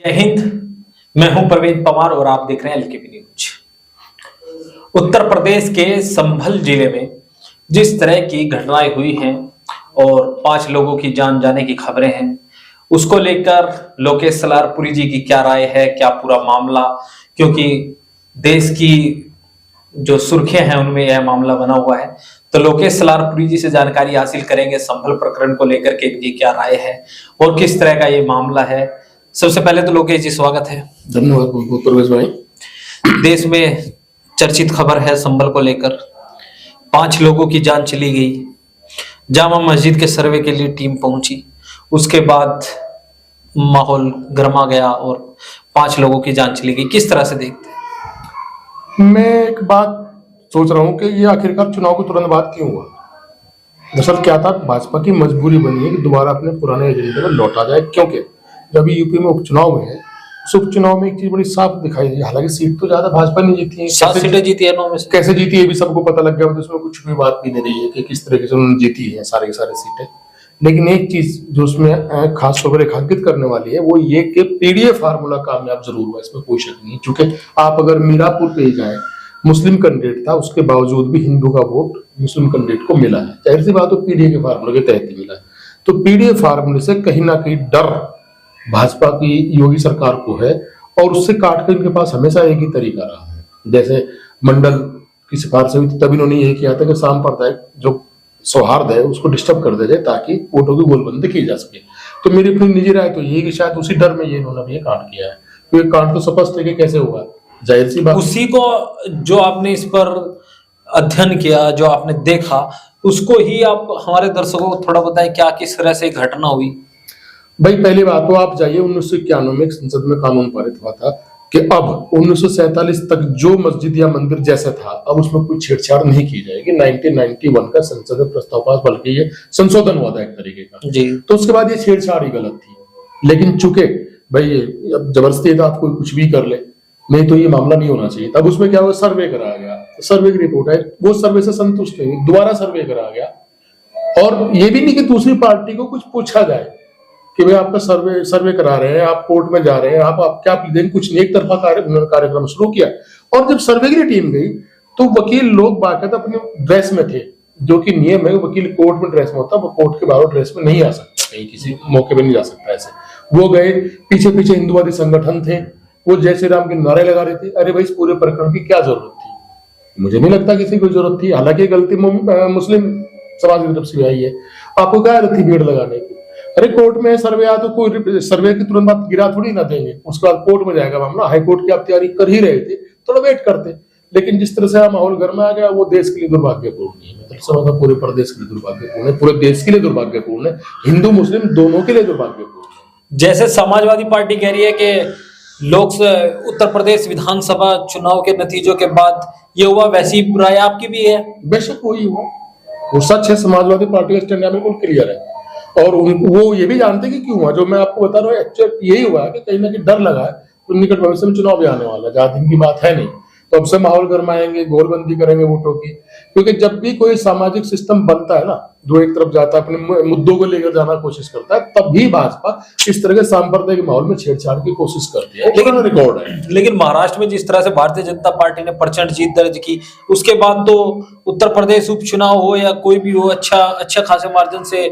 जय हिंद। मैं हूं प्रवीण पवार और आप देख रहे हैं एलकेपी न्यूज। उत्तर प्रदेश के संभल जिले में जिस तरह की घटनाएं हुई हैं और 5 लोगों की जान जाने की खबरें हैं, उसको लेकर लोकेश सलारपुरी जी की क्या राय है, क्या पूरा मामला, क्योंकि देश की जो सुर्खियां हैं उनमें यह मामला बना हुआ है। तो लोकेश सलारपुरी जी से जानकारी हासिल करेंगे संभल प्रकरण को लेकर के इनकी क्या राय है और किस तरह का ये मामला है। सबसे पहले तो लोकेश जी स्वागत है। धन्यवाद बहुत प्रवेश भाई। देश में चर्चित खबर है संभल को लेकर 5 लोगों की जान चली गई। जामा मस्जिद के सर्वे के लिए टीम पहुंची, उसके बाद माहौल गर्मा गया और 5 लोगों की जान चली गई। किस तरह से देखते हैं? मैं एक बात सोच रहा हूँ कि ये आखिरकार चुनाव के तुरंत बाद क्यों हुआ। दरअसल क्या था, भाजपा की मजबूरी बनी है कि दोबारा अपने पुराने एजेंडे पर लौटा जाए, क्योंकि जब यूपी में उपचुनाव में है, उस उपचुनाव में एक चीज बड़ी साफ दिखाई दी। हालांकि सीट तो ज्यादा भाजपा ने जीती है, 7 सीटें जीती है 9 में से। कैसे जीती है भी सबको पता लग गया, तो उसमें कुछ भी बात भी नहीं रही है कि किस तरीके से उन्होंने जीती है सारे की सारी सीटें। लेकिन एक चीज जो उसमें खास तौर पर रेखांकित करने वाली है वो ये कि पीडीए फार्मूला कामयाब जरूर हुआ, इसमें कोई शक नहीं। चूंकि आप अगर मीरापुर पे जाए, मुस्लिम कैंडिडेट था, उसके बावजूद भी हिंदू का वोट मुस्लिम कैंडिडेट को मिला है। जाहिर सी बात हो, पीडीए के फार्मूले के तहत ही मिला है। तो पीडीए फार्मूले से कहीं ना कहीं डर भाजपा की योगी सरकार को है और उससे काट कर इनके पास हमेशा एक ही तरीका रहा है। जैसे मंडल की सिफारिश हुई तब इन्होंने यही किया था कि सांप्रदायिक जो सौहार्द है उसको डिस्टर्ब कर दिया जाए ताकि वोटों की गोलबंदी की जा सके। तो मेरी अपनी निजी राय तो ये कि शायद उसी डर में ये इन्होंने भी कांड किया है। तो ये कांड तो स्पष्ट है कि कैसे हुआ, जाहिर सी बात उसी को जो आपने इस पर अध्ययन किया, जो आपने देखा, उसको ही आप हमारे दर्शकों को थोड़ा बताएं, क्या किस तरह से घटना हुई। भाई पहली बात तो आप जाइए, 1991 में संसद में कानून पारित हुआ था कि अब 1947 तक जो मस्जिद या मंदिर जैसा था अब उसमें कोई छेड़छाड़ नहीं की जाएगी। 1991 का संसद में प्रस्ताव पास, बल्कि ये संशोधन हुआ था एक तरीके का जी। तो उसके बाद ये छेड़छाड़ ही गलत थी। लेकिन चूंकि भाई अब जबरदस्ती तो आप कोई कुछ भी कर ले, नहीं तो ये मामला नहीं होना चाहिए। तब उसमें क्या हुआ, सर्वे कराया गया, सर्वे की रिपोर्ट है, वो सर्वे से संतुष्ट है, दोबारा सर्वे कराया गया। और ये भी नहीं कि दूसरी पार्टी को कुछ पूछा जाए कि भाई आपका सर्वे करा रहे हैं, आप कोर्ट में जा रहे हैं, आप क्या देंगे, कुछ नहीं, एक तरफा कार्यक्रम शुरू किया। और जब सर्वे की टीम गई तो वकील लोग बाकायदा अपने ड्रेस में थे, जो कि नियम है, वकील कोर्ट में ड्रेस में होता है, वो कोर्ट के बाहर ड्रेस में नहीं आ सकता, कहीं किसी मौके पे नहीं जा सकता ऐसे। वो गए, पीछे पीछे हिंदुवादी संगठन थे, वो जय श्री राम के नारे लगा रहे थे। अरे भाई इस पूरे प्रकरण की क्या जरूरत थी? मुझे नहीं लगता किसी को जरूरत थी। हालांकि गलती मुस्लिम समाज की तरफ से आई है, आपको क्या जरूरत थी भीड़ लगाने की? अरे कोर्ट में सर्वे आया तो कोई सर्वे की तुरंत बात गिरा थोड़ी ना देंगे, उसके बाद कोर्ट में जाएगा मामला। हाई कोर्ट की आप तैयारी कर ही रहे थे, थोड़ा वेट करते। लेकिन जिस तरह से माहौल घर में आ गया वो देश के लिए दुर्भाग्यपूर्ण नहीं है। मतलब पूरे प्रदेश के लिए दुर्भाग्यपूर्ण है, पूरे देश के लिए दुर्भाग्यपूर्ण है, हिंदू मुस्लिम दोनों के लिए दुर्भाग्यपूर्ण है। जैसे समाजवादी पार्टी कह रही है कि उत्तर प्रदेश विधानसभा चुनाव के नतीजों के बाद ये हुआ, वैसी राय आपकी भी है? बेशक वही हुआ, वो सच है। समाजवादी पार्टी का स्टैंड बिल्कुल क्लियर है और वो ये भी जानते कि क्यों हुआ। जो मैं आपको बता रहा हूँ एक्चुअल यही हुआ कि कहीं ना कहीं डर लगा है तो निकट भविष्य में चुनाव भी आने वाला है, ज्यादा दिन की बात है नहीं। तो अब से माहौल गरमाएंगे, गोलबंदी करेंगे वोटों की। क्योंकि जब भी कोई सामाजिक सिस्टम बनता है ना, जो एक तरफ जाता है, अपने मुद्दों को लेकर जाना कोशिश करता है, तभी भाजपा इस तरह के सांप्रदायिक माहौल में छेड़छाड़ की कोशिश करती है। लेकिन रिकॉर्ड है। लेकिन महाराष्ट्र में जिस तरह से भारतीय जनता पार्टी ने प्रचंड जीत दर्ज की, उसके बाद तो उत्तर प्रदेश उपचुनाव हो या कोई भी हो, अच्छा खासे मार्जिन से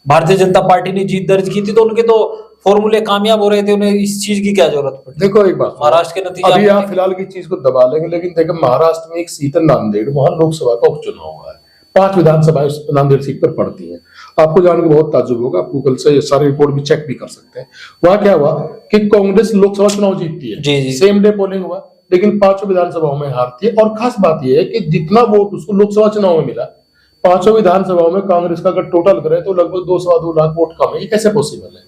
भारतीय जनता पार्टी ने जीत दर्ज की थी। तो उनके तो फॉर्मूले कामयाब हो रहे थे, उन्हें इस चीज की क्या जरूरत पड़ी? देखो एक बात, महाराष्ट्र के नतीजे अभी आप फिलहाल की चीज को दबा लेंगे, लेकिन देखो महाराष्ट्र में एक सीट है नांदेड़, वहां लोकसभा का उपचुनाव हुआ है। 5 विधानसभाएं नांदेड़ सीट पर पड़ती हैं। आपको जान के बहुत ताज्जुब होगा, आप गूगल से सारी रिपोर्ट भी चेक भी कर सकते हैं। वहां क्या हुआ कि कांग्रेस लोकसभा चुनाव जीतती है, जी। सेम डे पोलिंग हुआ, लेकिन 5 विधानसभाओं में हारती है। और खास बात यह है कि जितना वोट उसको लोकसभा चुनाव में मिला, 5 विधानसभाओं में कांग्रेस का अगर टोटल करें तो लगभग 2.25 लाख वोट कम है। ये कैसे पॉसिबल है?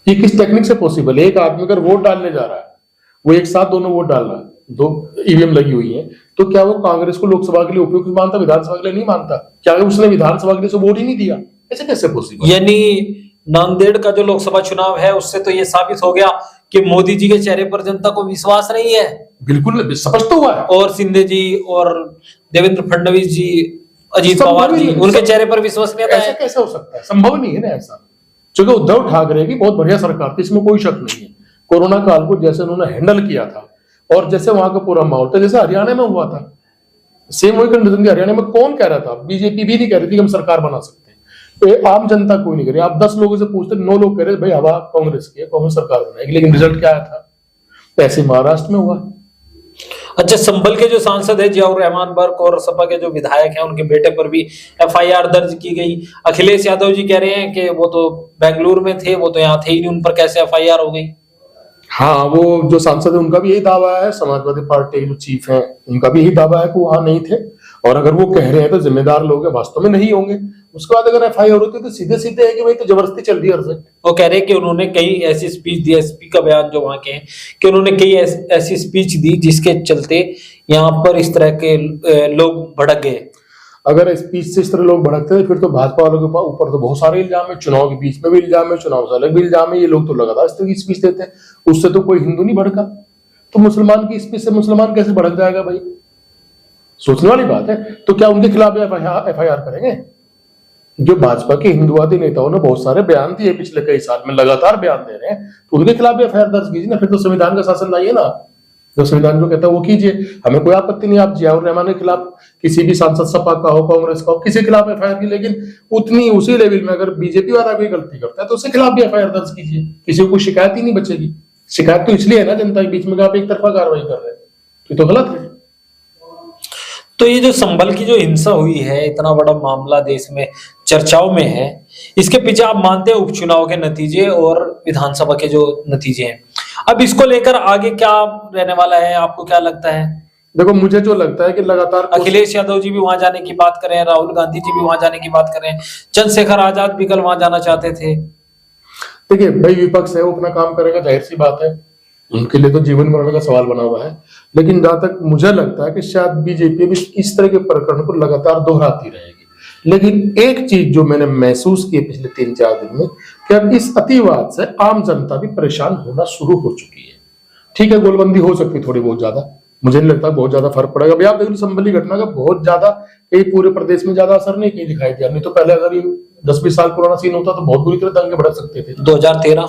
ये किस टेक्निक से पॉसिबल है? एक आदमी अगर वोट डालने जा रहा है, वो एक साथ दोनों वोट डाल रहा है, 2 ईवीएम लगी हुई है, तो क्या वो कांग्रेस को लोकसभा के लिए उपयुक्त मानता, विधानसभा के लिए नहीं मानता? क्या उसने विधानसभा के लिए वोट ही नहीं दिया? ऐसे कैसे पॉसिबल? यानी नांदेड़ का जो लोकसभा चुनाव है उससे तो ये साबित हो गया कि मोदी जी के चेहरे पर जनता को विश्वास नहीं है। बिल्कुल स्पष्ट हुआ है। और शिंदे जी और देवेंद्र फडणवीस जी, अजीत पवार जी, उनके चेहरे पर विश्वास नहीं आता है। ऐसा कैसे हो सकता है? संभव नहीं है ना ऐसा। क्योंकि उद्धव ठाकरे की बहुत बढ़िया सरकार थी, इसमें कोई शक नहीं है। कोरोना काल को जैसे उन्होंने हैंडल किया था और जैसे वहां का पूरा माहौल था, जैसे हरियाणा में हुआ था, सेम वही कंडीशन। हरियाणा में कौन कह रहा था, बीजेपी भी नहीं कह रही थी कि हम सरकार बना सकते हैं, आम जनता कोई नहीं कह रही। आप 10 लोगों से पूछते, 9 लोग कह रहे भाई हवा कांग्रेस की है, कांग्रेस सरकार बनाएगी। लेकिन रिजल्ट क्या आया था? ऐसे महाराष्ट्र में हुआ। अच्छा, संभल के जो सांसद है जियाउर रहमान बर्क और सपा के जो विधायक हैं उनके बेटे पर भी एफआईआर दर्ज की गई। अखिलेश यादव जी कह रहे हैं कि वो तो बेंगलुरु में थे, वो तो यहाँ थे ही नहीं, उन पर कैसे एफआईआर हो गई। हाँ, वो जो सांसद है उनका भी यही दावा है, समाजवादी पार्टी के जो चीफ है उनका भी यही दावा है कि वहां नहीं थे। और अगर वो कह रहे हैं तो जिम्मेदार लोग हैं, वास्तव में नहीं होंगे। उसके बाद अगर एफआईआर होती है तो सीधे सीधे है कि भाई तो जबरदस्ती चल रही है अर्जेंट। वो कह रहे हैं कि उन्होंने कई ऐसी स्पीच दी, एसपी का बयान जो वहां के हैं, कि उन्होंने कई ऐसी स्पीच दी जिसके चलते यहाँ पर इस तरह के लोग भड़क गए। अगर स्पीच से इस तरह लोग भड़कते हैं फिर तो भाजपा वालों के ऊपर तो बहुत सारे इल्जाम है, चुनाव के बीच में भी इल्जाम है, चुनाव से अलग भी इल्जाम है। ये लोग तो लगातार इस तरह की स्पीच देते हैं, उससे तो कोई हिंदू नहीं भड़का, तो मुसलमान की स्पीच से मुसलमान कैसे भड़क जाएगा भाई? सोचने वाली बात है। तो क्या उनके खिलाफ एफआईआर करेंगे? जो भाजपा के हिंदुवादी नेताओं ने बहुत सारे बयान दिए पिछले कई साल में, लगातार बयान दे रहे हैं, तो उनके खिलाफ भी एफआईआर दर्ज कीजिए ना। फिर तो संविधान का शासन लाइए ना, जो संविधान जो कहता है वो कीजिए, हमें कोई आपत्ति नहीं। आप जियाउर रहमान के खिलाफ किसी भी सांसद, सपा का हो, कांग्रेस का हो, किसी के खिलाफ एफआईआर की, लेकिन उतनी उसी लेवल में अगर बीजेपी वाला भी गलती करता है तो उसके खिलाफ भी एफआईआर दर्ज कीजिए। किसी को कोई शिकायत ही नहीं बचेगी। शिकायत तो इसलिए है ना जनता के बीच में, आप एक तरफा कार्रवाई कर रहे हैं, ये तो गलत है। तो ये जो संभल की जो हिंसा हुई है, इतना बड़ा मामला देश में चर्चाओं में है, इसके पीछे आप मानते हैं उपचुनाव के नतीजे और विधानसभा के जो नतीजे हैं, अब इसको लेकर आगे क्या रहने वाला है, आपको क्या लगता है? देखो, मुझे जो लगता है कि लगातार अखिलेश यादव जी भी वहां जाने की बात कर रहे हैं, राहुल गांधी जी भी वहां जाने की बात कर रहे हैं, चंद्रशेखर आजाद भी कल वहां जाना चाहते थे। देखिए भाई, विपक्ष है वो अपना काम करेगा, जाहिर सी बात है, उनके लिए तो जीवन मरण का सवाल बना हुआ है। लेकिन जहां तक मुझे लगता है कि शायद बीजेपी भी इस तरह के प्रकरण को लगातार दोहराती रहेगी। लेकिन एक चीज जो मैंने महसूस की पिछले 3-4 दिन में, कि अब इस अतिवाद से आम जनता भी परेशान होना शुरू हो चुकी है। ठीक है, गोलबंदी हो सकती है थोड़ी बहुत ज्यादा, मुझे नहीं लगता बहुत ज्यादा फर्क पड़ेगा। भाई आप देख लो, संभली घटना का बहुत ज्यादा कहीं पूरे प्रदेश में ज्यादा असर नहीं कहीं दिखाई दिया। नहीं तो पहले अगर ये 10-20 साल पुराना सीन होता तो बहुत बुरी तरह दंगे भड़क सकते थे। 2013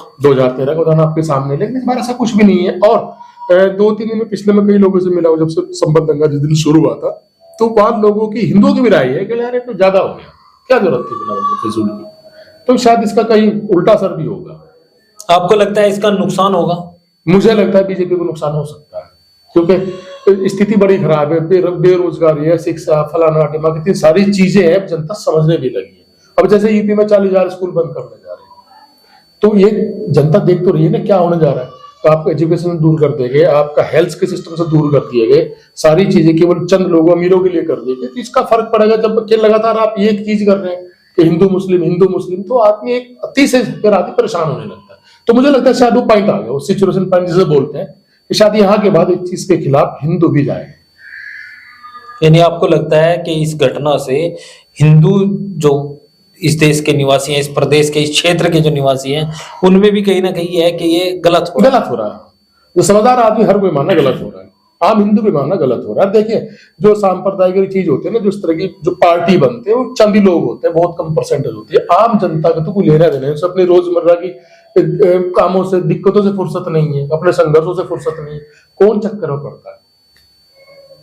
का उदाहरण आपके सामने, लेकिन इस बार ऐसा कुछ भी नहीं है। और 2-3 दिन में पिछले में कई लोगों से मिला हूं, जब से संबल दंगा जिस दिन शुरू हुआ था, तो वहां लोगों की, हिंदुओं की भी राय है कि यार ये तो ज्यादा हो गया, क्या जरूरत थी बिना फिजूल की। तो शायद इसका कहीं उल्टा असर भी होगा। आपको लगता है इसका नुकसान होगा? मुझे लगता है बीजेपी को नुकसान हो सकता है, क्योंकि स्थिति बड़ी खराब है, बेरोजगारी है, शिक्षा, फलाना टिमा, कितनी सारी चीजें हैं, जनता समझने भी लगी है। अब जैसे यूपी में 40,000 स्कूल बंद करने जा रहे हैं, तो ये जनता देख तो रही है ना क्या होने जा रहा है। तो आपका एजुकेशन दूर कर देंगे, आपका हेल्थ के सिस्टम से दूर कर दिए गए, सारी चीजें केवल चंद लोगों, अमीरों के लिए कर दी गई। तो इसका फर्क पड़ेगा जब कि लगातार आप ये एक चीज कर रहे हैं कि हिंदू मुस्लिम, तो आदमी एक अति से फिर आदमी परेशान होने लगता है। तो मुझे लगता है शायद वो पॉइंट आ गया, वो सिचुएशन पॉइंट जिसे बोलते हैं, कि शायद यहाँ के बाद इस चीज के खिलाफ हिंदू भी जाए। यानी आपको लगता है कि इस घटना से हिंदू जो इस देश के निवासी हैं, इस प्रदेश के, इस क्षेत्र के जो निवासी हैं, उनमें भी कहीं ना कहीं है कि ये गलत हो रहा है। जो समझदार आदमी हर कोई मानना गलत हो रहा है, आम हिंदू भी मानना गलत हो रहा है। देखिए, जो सांप्रदायिक चीज होती है ना, जो इस तरह की जो पार्टी बनते हैं, वो चंद ही लोग होते हैं, बहुत कम परसेंटेज होती है। आम जनता का तो कोई लेना देना है, अपनी रोजमर्रा की कामों से, दिक्कतों से फुर्सत नहीं है, अपने संघर्षों से फुर्सत नहीं है, कौन चक्कर में पड़ता है?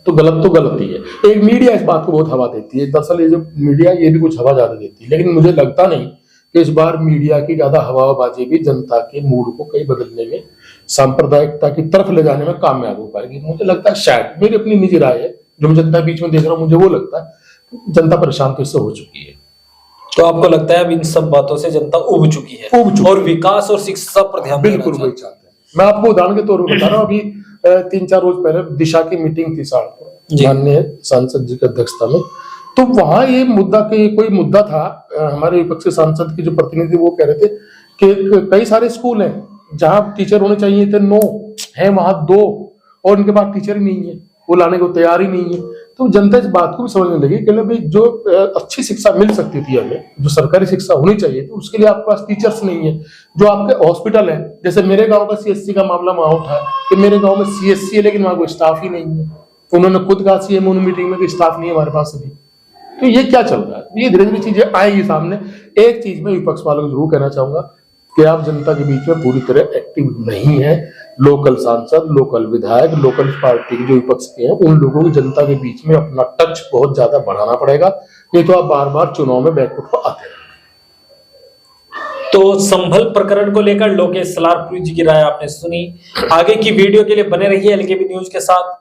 तो गलत ही है। एक मीडिया इस बात को बहुत हवा देती है, दरअसल ये जो मीडिया, ये भी कुछ हवा ज्यादा देती है। लेकिन मुझे लगता नहीं कि इस बार मीडिया की ज्यादा हवाबाजी भी जनता के मूड को कहीं बदलने में, सांप्रदायिकता की तरफ ले जाने में कामयाब हो पाएगी। मुझे लगता है, शायद मेरी अपनी निजी राय है, जो मैं जनता के बीच में देख रहा हूँ, मुझे वो लगता है जनता परेशान तो इससे हो चुकी है। तो आपको लगता है अब इन सब बातों से जनता उब चुकी है और विकास और शिक्षा पर ध्यान देना बिल्कुल वही चाहते हैं। मैं आपको उदाहरण के तौर पर बता रहा हूँ, अभी 3-4 रोज पहले दिशा की मीटिंग थी सहारनपुर, माननीय सांसद जी की अध्यक्षता में। तो वहां ये कोई मुद्दा था, हमारे विपक्ष के सांसद के जो प्रतिनिधि वो कह रहे थे कि कई सारे स्कूल हैं जहां टीचर होने चाहिए थे, 9 है, वहां 2, और उनके पास टीचर ही नहीं है, वो लाने को तैयार ही नहीं है। तो जनता इस बात को भी समझने लगी कि भाई जो अच्छी शिक्षा मिल सकती थी हमें, जो सरकारी शिक्षा होनी चाहिए, तो उसके लिए आपके पास टीचर्स नहीं है। जो आपके हॉस्पिटल है, जैसे मेरे गांव का सीएससी का मामला वहां उठा कि मेरे गांव में सीएससी है लेकिन वहां कोई स्टाफ ही नहीं है। उन्होंने खुद कहा सीएम मीटिंग में कि स्टाफ नहीं है हमारे पास अभी। तो ये क्या चल रहा है? ये धीरे धीरे चीजें आएंगी सामने। एक चीज मैं विपक्ष वालों को जरूर कहना चाहूंगा, कि आप जनता के बीच में पूरी तरह एक्टिव नहीं है। लोकल सांसद, लोकल विधायक, लोकल पार्टी के जो विपक्ष के हैं, उन लोगों को जनता के बीच में अपना टच बहुत ज्यादा बढ़ाना पड़ेगा, नहीं तो आप बार बार चुनाव में बैकफुट पर आते हैं। तो संभल प्रकरण को लेकर लोकेश सलारपुरी जी की राय आपने सुनी। आगे की वीडियो के लिए बने रहिए एलकेबी न्यूज के साथ।